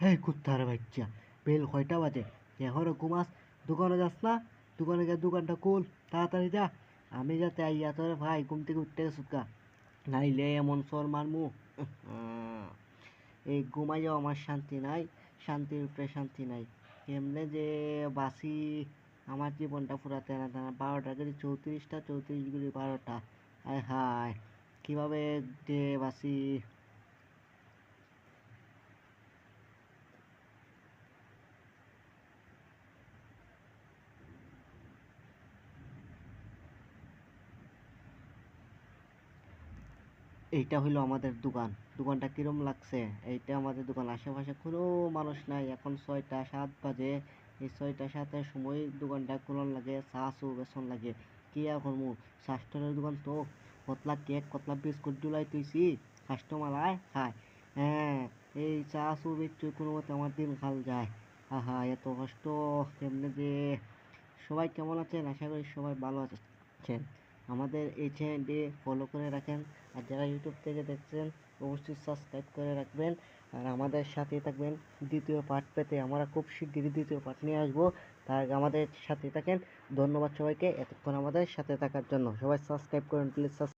এই কুত্তার বাচ্চা, বেল কয়টা বাজে? এখনো ঘুমাস? দোকানে যাস না? দোকানে গিয়ে দোকানটা খুল, তাড়াতাড়ি যা। আমি যাতে আইয়া তোরে ভাই ঘুম থেকে উঠতে গেছুক গা, নাইলে এমন সর মারমু। এই ঘুমাইয়াও আমার শান্তি নাই, শান্তির উপরে শান্তি নাই। কেমনে যে বাসি, আমার জীবনটা পুরা তেনা তেনা। 12টা করে 34টা, 34 করে 12টা। হায় হায়, কীভাবে যে বাসি। এইটা হইলো আমাদের দোকান। দোকানটা কিরম লাগছে? এইটা আমাদের দোকান। আশেপাশে কোনো মানুষ নাই। এখন 6টা 7 বাজে। এই 6টা 7-এর সময় দোকানটা খোলার লাগে, চা চু বেচন লাগে। কি আর করমু, স্বাস্থ্যের দোকান তো। কতলা কেক, কতলা বিস্কুট জুলাই তুইছি, কাস্টমার আয় খায়। হ্যাঁ, এই চা চু বেচে কোনো মতে আমার দিন খাল যায়। আহা, এত কষ্ট কেমনে যে। সবাই কেমন আছেন? আশা করি সবাই ভালো আছেন। আমাদের এই চ্যানেলটি ফলো করে রাখেন। আর যারা ইউটিউব থেকে দেখছেন অবশ্যই সাবস্ক্রাইব করে রাখবেন। আর আমাদের সাথেই থাকবেন দ্বিতীয় পার্ট পেতে। আমরা খুব শিগগিরই দ্বিতীয় পার্ট নিয়ে আসবো। তার আগে আমাদের সাথেই থাকেন। ধন্যবাদ সবাইকে এতক্ষণ আমাদের সাথে থাকার জন্য। সবাই সাবস্ক্রাইব করুন প্লিজ।